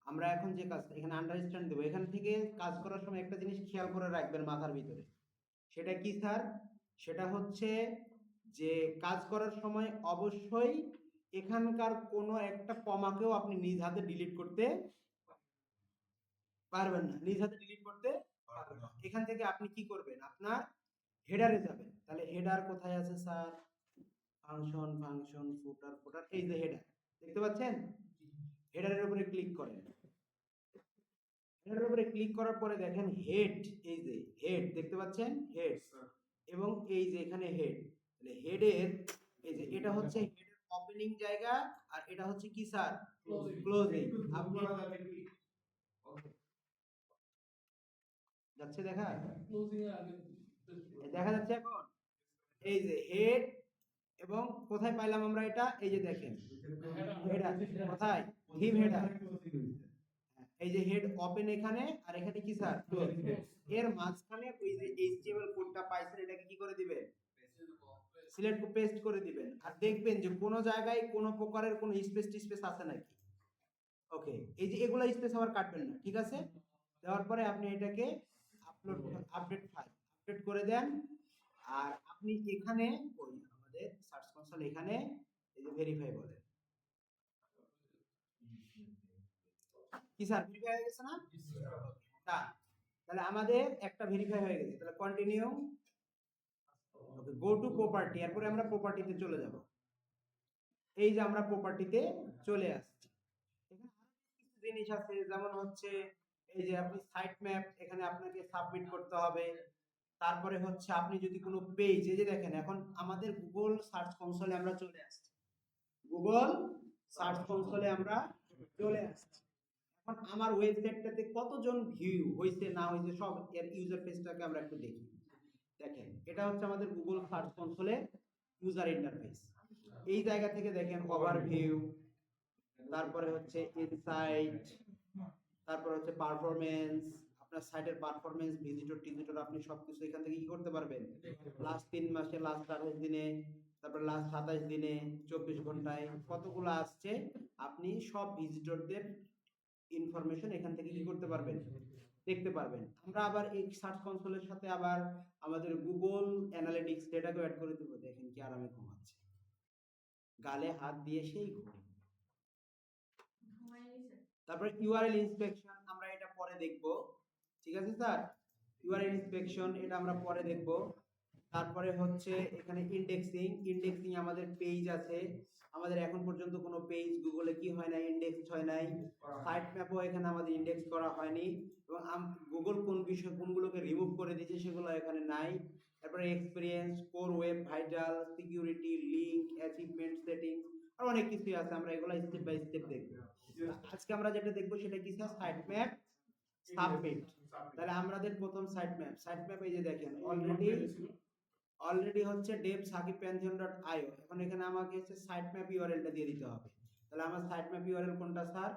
আমরা এখন যে কাজ এখানে আন্ডারস্ট্যান্ড দেব, এখান থেকে কাজ করার সময় একটা জিনিস খেয়াল করে রাখবেন মাথার ভিতরে, সেটা কি স্যার? সেটা হচ্ছে যে কাজ করার সময় অবশ্যই এখানকার কোনো একটা কমাকেও আপনি নিজ হাতে ডিলিট করতে পারবেন না, নিজ হাতে ডিলিট করতে পারবেন না। এখান থেকে আপনি কি করবেন? আপনার হেডারে যাবেন। তাহলে হেডার কোথায় আছে স্যার? ফাংশন ফুটার, এই যে হেডার দেখতে পাচ্ছেন, হেডারের উপরে ক্লিক করেন। হেডারের উপরে ক্লিক করার পরে দেখেন হেড, এই যে হেড দেখতে পাচ্ছেন, হেড, এবং এই যে এখানে হেড, তাহলে হেডের এই যে এটা হচ্ছে হেডের ওপেনিং জায়গা, আর এটা হচ্ছে কি স্যার? ক্লোজিং। আপনি যাচ্ছে দেখা ক্লোজিং এর আগে দেখা যাচ্ছে এখন, এই যে হেড, এবং কোথায় পাইলাম আমরা এটা? এই যে দেখেন হেডার কোথায়, থিম হেডার, এই যে হেড ওপেন এখানে, আর এখানে কি স্যার? ক্লোজ। এর মাঝখানে ওই যে HTML কোডটা পাইছেন, এটাকে কি করে দিবেন? সিলেক্ট পেস্ট করে দিবেন, আর দেখবেন যে কোনো জায়গায় কোনো প্রকারের কোনো স্পেস আছে নাকি। ওকে, এই যে এগুলা স্পেস আবার কাটবেন না, ঠিক আছে? দেওয়ার পরে আপনি এটাকে আপডেট করে দেন, আর আপনি এখানে ওই আমাদের সার্চ কনসোল এখানে এই যে ভেরিফাই বলে কি স্যার, ভেরিফাই হয়ে গেছে না? না, তাহলে আমাদের একটা ভেরিফাই হয়ে গেছে, তাহলে continue, okay, go to property, এরপরে আমরা প্রপার্টিতে চলে যাব। এই যে আমরা প্রপার্টিতে চলে আসছি, এখানে আরো কিছু জিনিস আছে, যেমন হচ্ছে এই যে আপনি সাইট ম্যাপ এখানে আপনাকে সাবমিট করতে হবে। তারপরে হচ্ছে আপনি যদি কোনো পেজ, এই যে দেখেন এখন আমাদের গুগল সার্চ কনসোলে আমরা চলে আসছি, গুগল সার্চ কনসোলে আমরা চলে আসছি। এখন আমার ওয়েবসাইটটাতে কতজন ভিউ হয়েছে না হয়েছে সব এর ইউজার পেজটাকে আমরা একটু দেখি। দেখেন এটা হচ্ছে আমাদের গুগল সার্চ কনসোলের ইউজার ইন্টারফেস। এই জায়গা থেকে দেখেন ওভারভিউ, তারপরে হচ্ছে ইনসাইট, তারপর হচ্ছে পারফরম্যান্স, আপনার সাইটের পারফরম্যান্স, ভিজিটর টিজিটর, আপনি সবকিছু এখান থেকে কি করতে পারবেন, লাস্ট 3 মাসে, লাস্ট 28 দিনে, তারপর লাস্ট 27 দিনে, 24 ঘন্টায় কতগুলো আসছে, আপনি সব ভিজিটরদের ইনফরমেশন এখান থেকে কি করতে পারবেন, দেখতে পারবেন। আমরা আবার এই সার্চ কনসোলের সাথে আবার আমাদের গুগল অ্যানালিটিক্স ডেটাকে অ্যাড করে দেব। দেখেন কি আরামে ঘুমাচ্ছে, গালে হাত দিয়ে সেই ঘুম। তারপরে ইউআরএল ইন্সপেকশন আমরা এটা পরে দেখব, ঠিক আছে স্যার? ইউআরএল ইন্সপেকশন এটা আমরা পরে দেখব। তারপরে হচ্ছে এখানে ইন্ডেক্সিং, ইন্ডেক্সিং আমাদের পেজ আছে, আমাদের এখন পর্যন্ত কোনো পেজ গুগলে কি হয় না, ইন্ডেক্স হয় নাই। সাইট ম্যাপও এখানে আমাদের ইন্ডেক্স করা হয়নি, এবং গুগল কোন বিষয় কোনগুলোকে রিমুভ করে দিয়েছে সেগুলো এখানে নাই। তারপরে experience, core web vital, security, link, achievement, settings, আর অনেক কিছু আছে, আমরা এগুলো স্টেপ বাই স্টেপ দেখব। আজকে আমরা যেটা দেখব সেটা কি স্যার, সাইট ম্যাপ সাবমিট। তাহলে আমাদের প্রথম সাইট ম্যাপ, সাইট ম্যাপ এই যে দেখেন অলরেডি হচ্ছে dev.sakibpantheon.io। এখন এখানে আমাকে হচ্ছে সাইট ম্যাপ ইউআরএলটা দিয়ে দিতে হবে। তাহলে আমার সাইট ম্যাপ ইউআরএল কোনটা স্যার,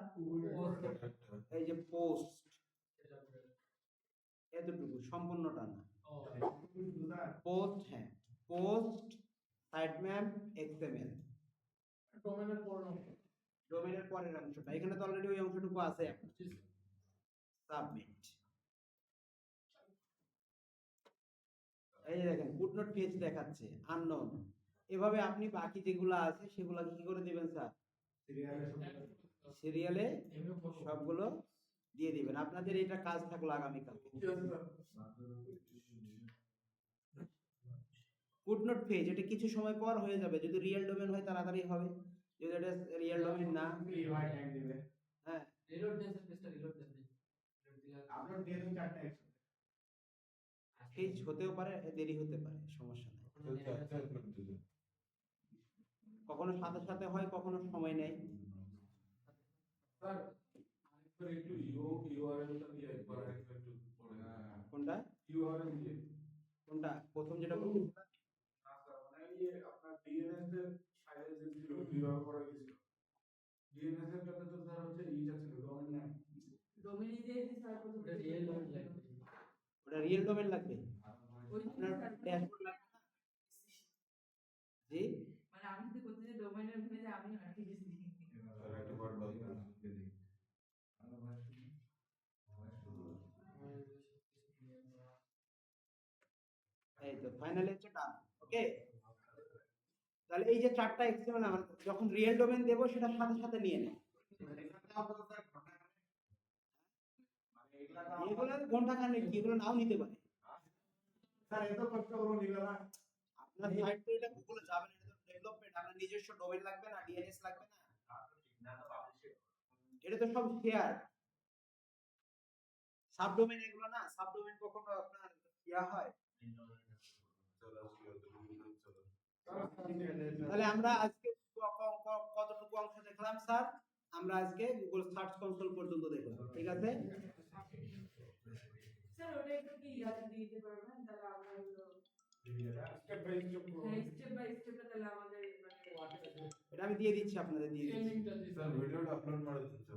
এই যে পোস্ট, এতটুকু, সম্পূর্ণটা না, পোস্ট, হ্যাঁ পোস্ট সাইট ম্যাপ এক্সএমএল, ডোমেনের পরের অংশটা, এখানে তো অলরেডি ওই অংশটুকু আছে। সাবমিট, এই যে দেখেন ফুটনোট পেজ দেখাচ্ছে আননোন। এভাবে আপনি বাকি যেগুলো আছে সেগুলো কি করে দিবেন স্যার, সিরিয়ালে সবগুলো দিয়ে দিবেন। আপনাদের এটা কাজ থাকলো আগামীকাল। ফুটনোট পেজ এটা কিছু সময় পর হয়ে যাবে, যদি রিয়েল ডোমেন হয় তাড়াতাড়ি হবে, যদি এটা রিয়েল ডোমেন না, হ্যাঁ পেজ হতেও পারে, দেরি হতে পারে, সমস্যা নেই। কখনো সাথে সাথে হয়, কখনো সময় নেয়। কোনটা কোনটা প্রথম যেটা বলছিলাম, আপনার ডিএনএস এর সাইডে যে ছিল বিভাগ করা গেছিল, ডিএনএস এর টাতে তো স্যার হচ্ছে ইটা ছিল, ডোমেন নেম, ডোমেইন দিয়েছি স্যার, প্রথমে রিয়েল ডোমেইন লাগবে, ওটা রিয়েল ডোমেন লাগবে, ওই আপনার ড্যাশবোর্ড লাগবে না? জি, মানে আমি তো করতে যে ডোমেইনের ওখানে যে আমি আটকে গেছি। এই তো ফাইনালি হচ্ছে ডান। ওকে, তাহলে এই যে চারটা এক্সএমএল আমরা যখন রিয়েল ডোমেন দেব সেটার সাথে সাথে নিয়ে নেয়। এগুলো ঘন্টা খানেক কি, এগুলো নাও নিতে পারে। স্যার এত কষ্ট করে নিলা না, আপনার সাইট তো এটা গুগলে যাবে না, এটা তো ডেভেলপমেন্ট, আপনার নিজস্ব ডোমেন লাগবে না, ডিএনএস লাগবে না, এটা তো সব শেয়ার। সাবডোমেন এগুলো না, সাবডোমেন কখনো আপনার ইয়া হয়। তাহলে আমরা আজকে কতটুকু অংশ দেখলাম স্যার, আমরা আজকে গুগল সার্চ কনসোল পর্যন্ত দেখলাম, ঠিক আছে? স্যার ওটা একটু কি ইয়াতে দিতে পারবেন, তাহলে আমরা হলো step by step step by স্টেপটা তাহলে আমাদের মানে এটা আমি দিয়ে দিচ্ছি, আপনাদের দিয়ে দিচ্ছি। ট্রেনিংটা দিতে ভিডিওটা আপলোড করে দিচ্ছি।